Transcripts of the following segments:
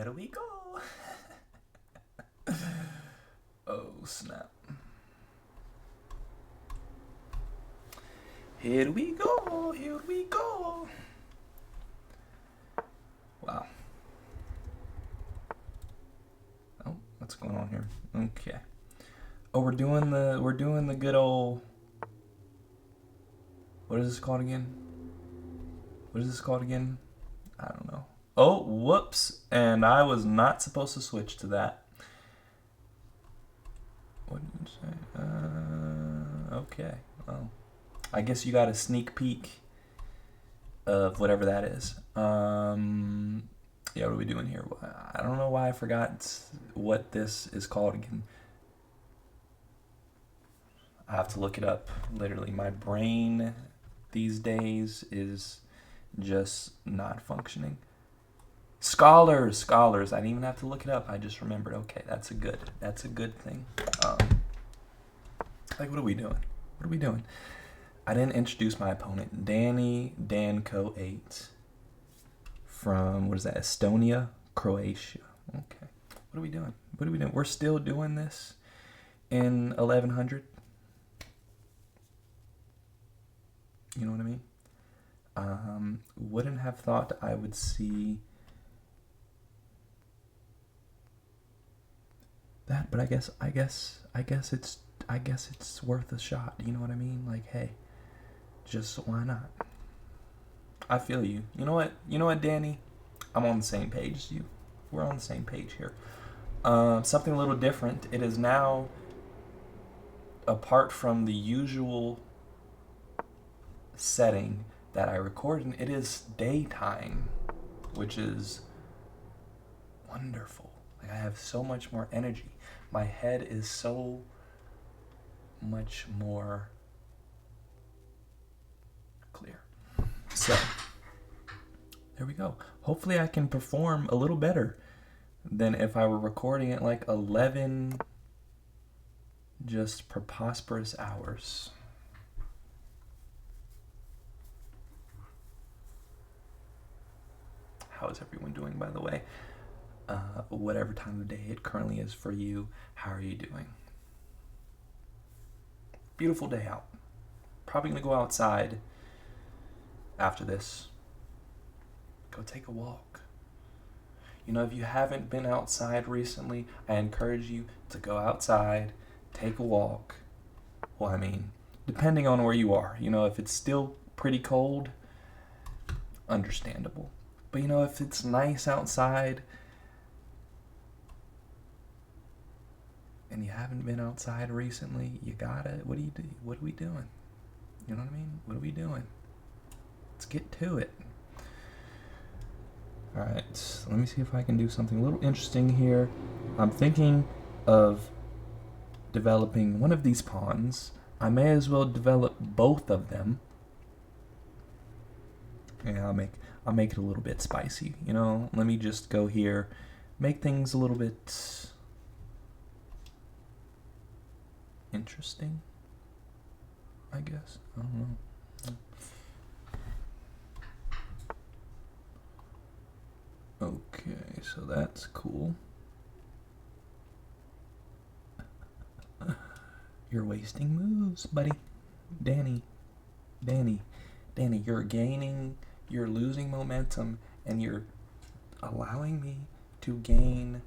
Here we go. Oh, snap. Here we go. Here we go. Wow. Oh, what's going on here? Okay. Oh, we're doing the good old. What is this called again? What is this called again? I don't know. Oh, whoops. And I was not supposed to switch to that. What did you say? Okay. Well, I guess you got a sneak peek of whatever that is. Yeah, what are we doing here? I don't know why I forgot what this is called again. I have to look it up. Literally, my brain these days is just not functioning. Scholars. I didn't even have to look it up. I just remembered. Okay, that's a good thing. Like, what are we doing? I didn't introduce my opponent, Danny Danko 8 from, what is that, Estonia, Croatia. Okay, what are we doing? We're still doing this in 1100. You know what I mean? Wouldn't have thought I would see that, but I guess it's worth a shot. You know what I mean? Like, hey, just why not? I feel you. You know what, Danny? I'm on the same page as you. We're on the same page here. Something a little different. It is now, apart from the usual setting that I record in, it is daytime, which is wonderful. Like, I have so much more energy. My head is so much more clear. So, there we go. Hopefully I can perform a little better than if I were recording at like 11 just preposterous hours. How is everyone doing, by the way? Whatever time of day it currently is for you, how are you doing? Beautiful day out. Probably gonna go outside after this. Go take a walk. You know, if you haven't been outside recently, I encourage you to go outside, take a walk. Well, I mean, depending on where you are. You know, if it's still pretty cold, understandable. But you know, if it's nice outside and you haven't been outside recently, you gotta, what are we doing? You know what I mean? What are we doing? Let's get to it. Alright, let me see if I can do something a little interesting here. I'm thinking of developing one of these pawns. I may as well develop both of them. Yeah, I'll make it a little bit spicy. You know, let me just go here, make things a little bit interesting, I guess. I don't know. Okay, so that's cool. You're wasting moves, buddy. Danny, you're losing momentum, and you're allowing me to gain,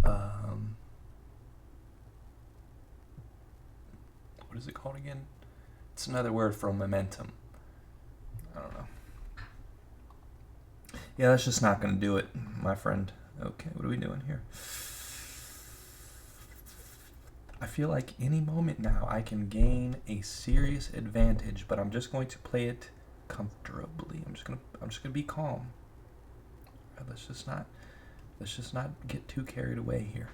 what is it called again? It's another word for momentum. I don't know. Yeah, that's just not going to do it, my friend. Okay, what are we doing here? I feel like any moment now I can gain a serious advantage, but I'm just going to play it comfortably. I'm just gonna be calm. Right, let's just not get too carried away here.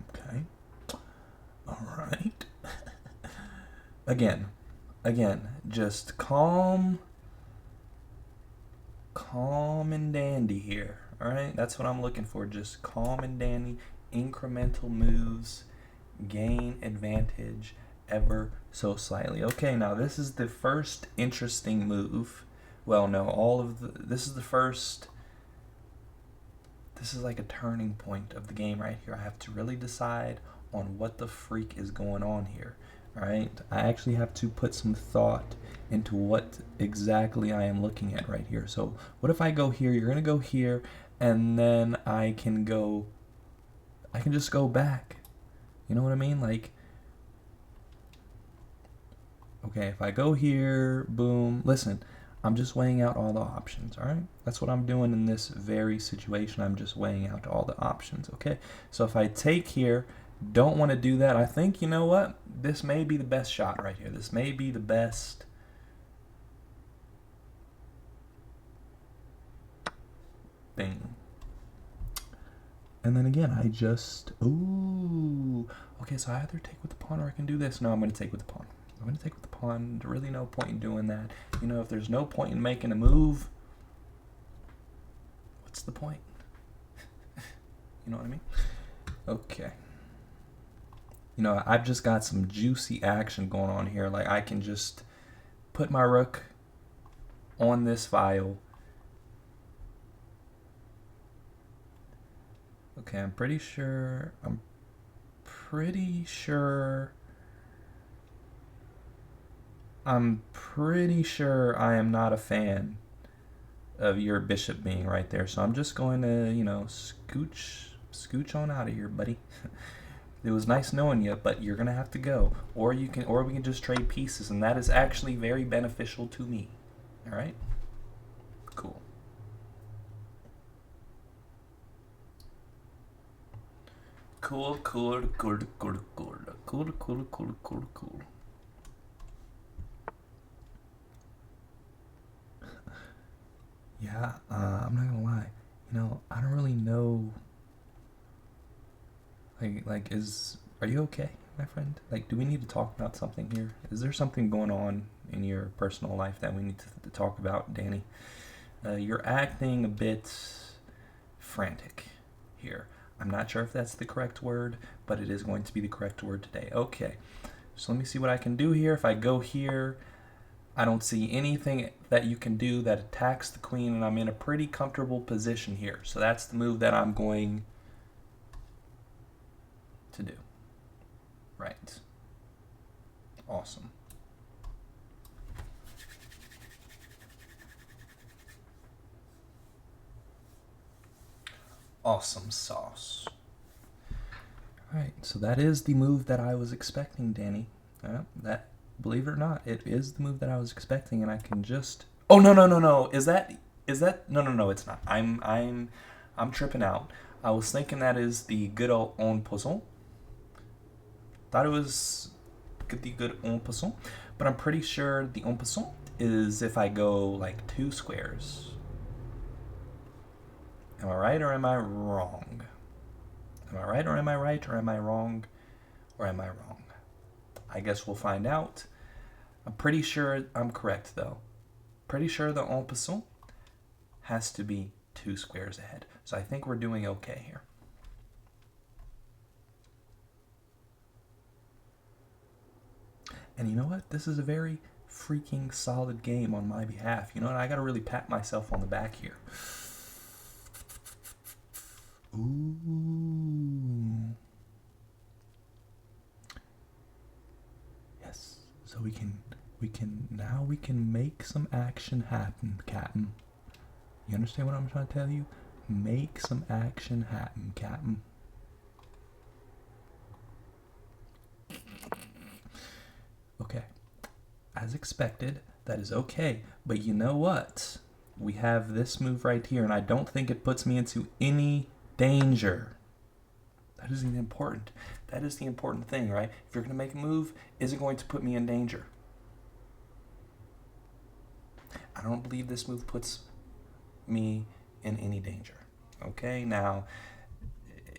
Okay. All right. Again, just calm calm and dandy here. All right, that's what I'm looking for. Just calm and dandy, incremental moves, gain advantage ever so slightly. Okay, now this is the first interesting move. Well, no, this is the first. This is like a turning point of the game right here. I have to really decide on what the freak is going on here. All right, I actually have to put some thought into what exactly I am looking at right here. So what if I go here, you're gonna go here, and then I can just go back. You know what I mean? Like, okay, if I go here, boom, listen, I'm just weighing out all the options, all right? That's what I'm doing in this very situation. I'm just weighing out all the options, okay? So if I take here, don't want to do that. I think, you know what? This may be the best shot right here. This may be the best thing. And then again, I just, ooh. Okay, so I either take with the pawn or I can do this. No, I'm going to take with the pawn. I'm going to take with the pawn. There's really no point in doing that. You know, if there's no point in making a move, what's the point? You know what I mean? Okay. You know, I've just got some juicy action going on here. Like, I can just put my rook on this file. Okay, I'm pretty sure I am not a fan of your bishop being right there. So I'm just going to, you know, scooch on out of here, buddy. It was nice knowing you, but you're gonna have to go, or we can just trade pieces, and that is actually very beneficial to me. All right, cool. Cool. Yeah, I'm not gonna lie. You know, I don't really know. Are you okay, my friend? Like, do we need to talk about something here? Is there something going on in your personal life that we need to talk about, Danny? You're acting a bit frantic here. I'm not sure if that's the correct word, but it is going to be the correct word today. Okay, so let me see what I can do here. If I go here, I don't see anything that you can do that attacks the queen, and I'm in a pretty comfortable position here. So that's the move that I'm going to do. Right. Awesome. Awesome sauce. Alright, so that is the move that I was expecting, Danny. That, believe it or not, it is the move that I was expecting, and I can just... Oh, no. Is that... No, it's not. I'm tripping out. I was thinking that is the good old en passant. Thought it was the good en passant, but I'm pretty sure the en passant is if I go like 2 squares. Am I right or am I wrong? Am I right or am I right, or am I wrong or am I wrong? I guess we'll find out. I'm pretty sure I'm correct though. Pretty sure the en passant has to be 2 squares ahead. So I think we're doing okay here. And you know what? This is a very freaking solid game on my behalf. You know what? I gotta really pat myself on the back here. Ooh. Yes. So we can make some action happen, Captain. You understand what I'm trying to tell you? Make some action happen, Captain. Okay. As expected, that is okay. But you know what? We have this move right here, and I don't think it puts me into any danger. That is important. That is the important thing, right? If you're going to make a move, is it going to put me in danger? I don't believe this move puts me in any danger. Okay, now,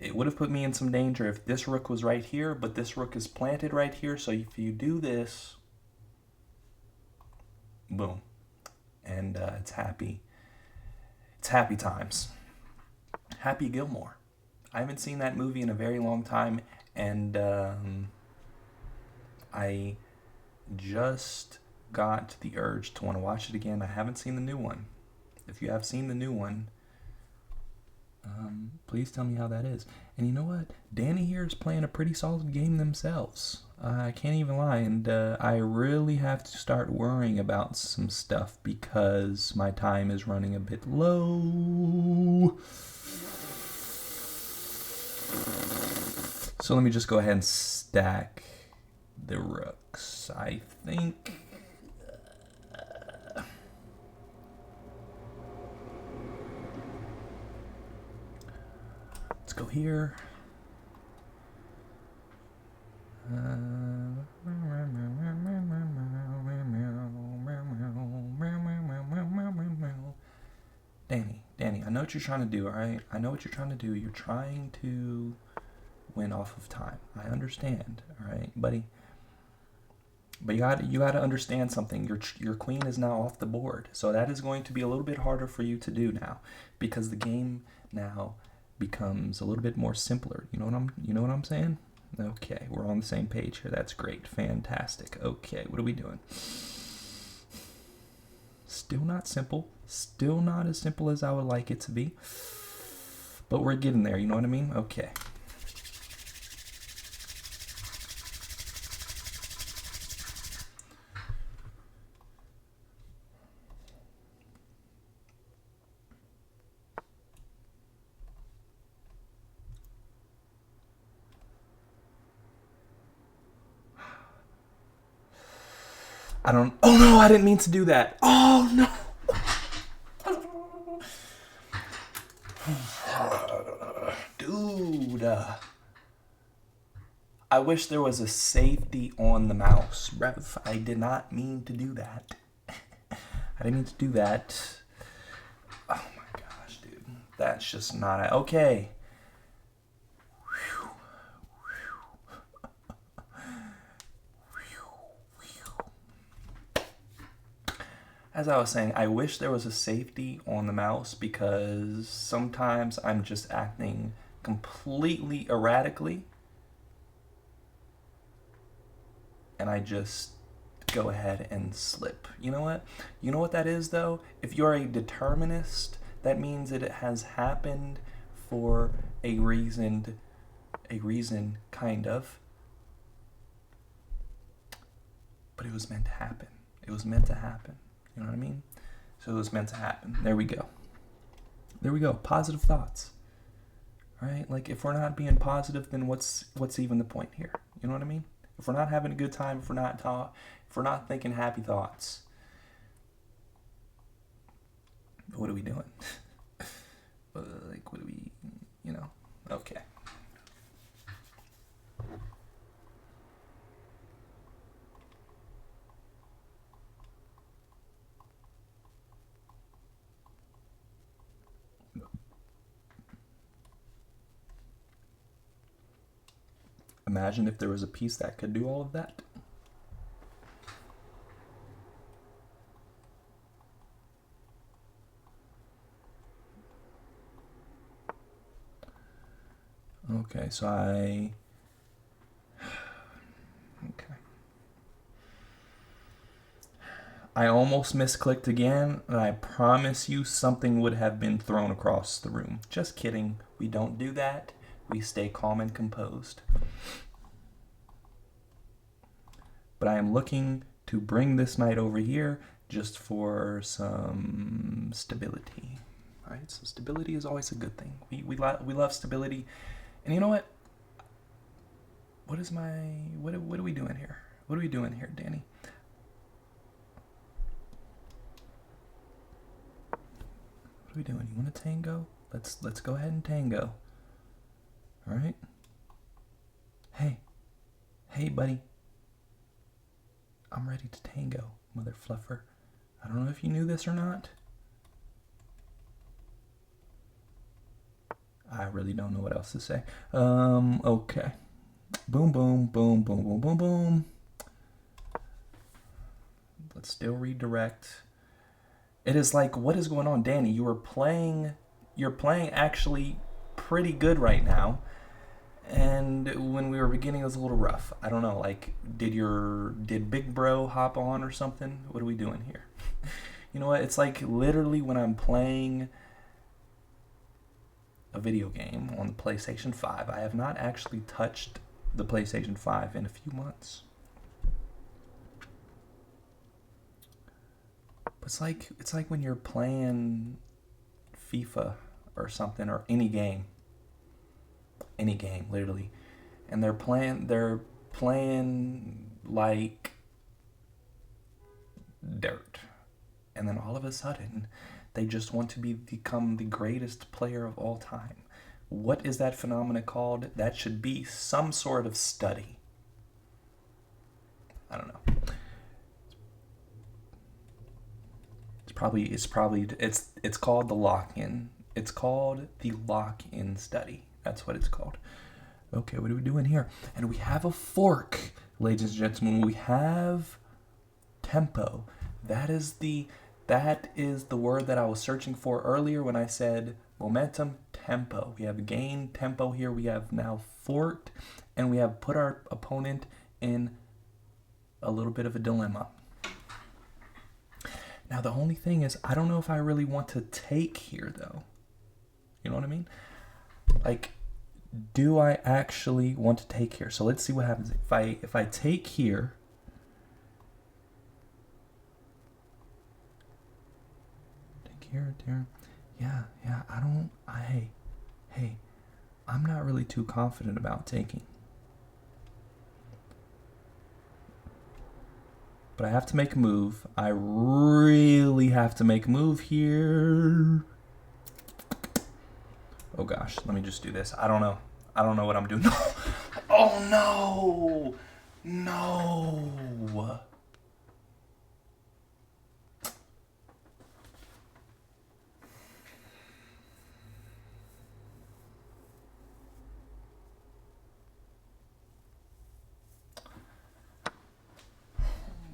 it would have put me in some danger if this rook was right here, but this rook is planted right here, so if you do this, boom, and it's happy It's Happy Times. Happy Gilmore. I haven't seen that movie in a very long time, and I just got the urge to want to watch it again. I haven't seen the new one. If you have seen the new one, please tell me how that is. And you know what? Danny here is playing a pretty solid game themselves. I can't even lie, and I really have to start worrying about some stuff because my time is running a bit low. So let me just go ahead and stack the rooks. I think... let's go here. Danny, I know what you're trying to do, alright? I know what you're trying to do. You're trying to win off of time. I understand, alright, buddy? But you gotta understand something. Your queen is now off the board. So that is going to be a little bit harder for you to do now. Because the game now becomes a little bit more simpler. You know what I'm saying? Okay, we're on the same page here. That's great. Fantastic. Okay, what are we doing? Still not simple. Still not as simple as I would like it to be. But we're getting there, you know what I mean? Okay. Oh no, I didn't mean to do that. Oh no. Dude. I wish there was a safety on the mouse, Rev. I did not mean to do that. I didn't mean to do that. Oh my gosh, dude. That's just not... okay. As I was saying, I wish there was a safety on the mouse because sometimes I'm just acting completely erratically and I just go ahead and slip. You know what? You know what that is though? If you're a determinist, that means that it has happened for a reason kind of. But it was meant to happen. It was meant to happen. You know what I mean? So it was meant to happen. There we go. There we go. Positive thoughts. All right? Like, if we're not being positive, then what's even the point here? You know what I mean? If we're not having a good time, if we're not thinking happy thoughts, what are we doing? Like, what are we, okay. Imagine if there was a piece that could do all of that. Okay, so okay. I almost misclicked again, and I promise you something would have been thrown across the room. Just kidding. We don't do that. We stay calm and composed. But I am looking to bring this knight over here just for some stability. All right, so stability is always a good thing. We love stability. And you know what? What are we doing here? What are we doing here, Danny? What are we doing? You want to tango? Let's go ahead and tango. All right? Hey, buddy. I'm ready to tango, mother fluffer. I don't know if you knew this or not. I really don't know what else to say. Okay. Boom, boom, boom, boom, boom, boom, boom. Let's still redirect. It is like, what is going on, Danny? You're playing actually pretty good right now. And when we were beginning, it was a little rough. I don't know, like, did Big Bro hop on or something? What are we doing here? You know what? It's like literally when I'm playing a video game on the PlayStation 5. I have not actually touched the PlayStation 5 in a few months. But it's like when you're playing FIFA or something, or any game literally, and they're playing like dirt, and then all of a sudden they just want to become the greatest player of all time. What is that phenomenon called? That should be some sort of study. I don't know. It's called the lock-in. It's called the lock-in study. That's what it's called. Okay, what are we doing here? And we have a fork, ladies and gentlemen. We have tempo. That is the word that I was searching for earlier when I said momentum. Tempo. We have gained tempo here. We have now forked, and we have put our opponent in a little bit of a dilemma. Now the only thing is, I don't know if I really want to take here though. You know what I mean? Like, do I actually want to take here? So let's see what happens if I take here. Take here, there. Yeah. Hey, I'm not really too confident about taking. But I have to make a move. I really have to make a move here. Oh gosh, let me just do this. I don't know what I'm doing. Oh no! No! Oh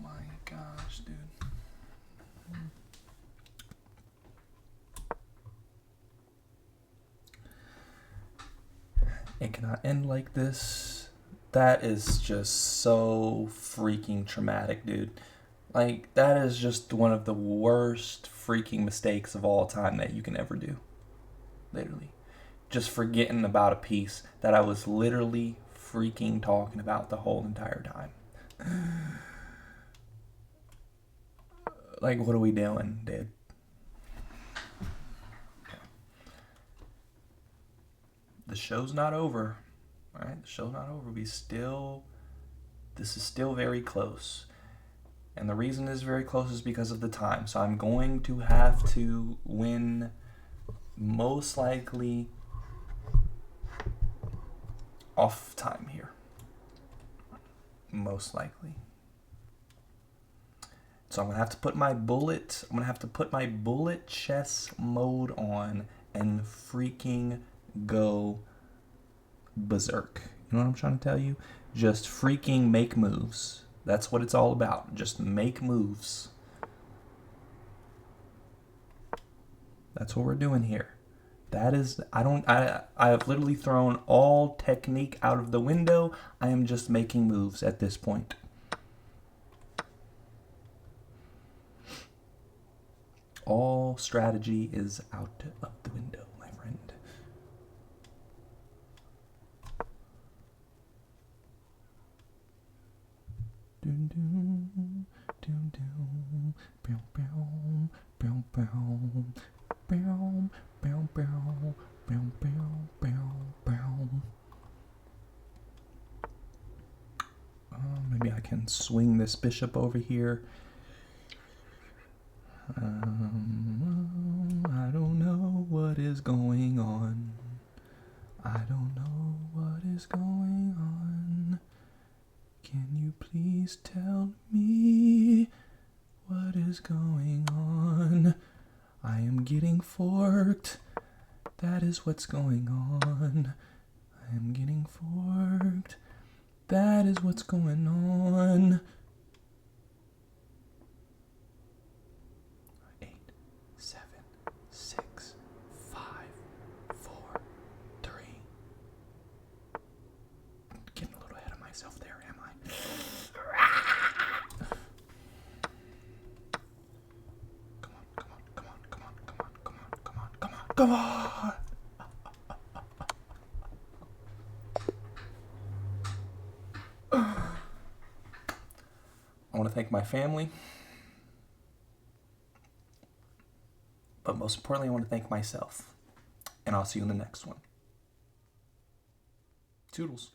my gosh, dude. It cannot end like this. That is just so freaking traumatic, dude. Like, that is just one of the worst freaking mistakes of all time that you can ever do. Literally. Just forgetting about a piece that I was literally freaking talking about the whole entire time. Like, what are we doing, dude? The show's not over. Alright, the show's not over. This is still very close. And the reason it's very close is because of the time. So I'm going to have to win, most likely, off time here. Most likely. So I'm gonna have to put my bullet chess mode on and freaking go berserk. You know what I'm trying to tell you? Just freaking make moves. That's what it's all about. Just make moves. That's what we're doing here. That is, I have literally thrown all technique out of the window. I am just making moves at this point. All strategy is out of the window, my friend. Dun, dun, dun, dun, bow, bow, bow, bow, bow, bow, bow, bow, bow, bow. Maybe I can swing this bishop over here. I don't know what is going on. I don't know what is going on. Can you please tell me what is going on? I am getting forked. That is what's going on. I am getting forked. That is what's going on. 8, Come on. I want to thank my family, but most importantly, I want to thank myself. And I'll see you in the next one. Toodles.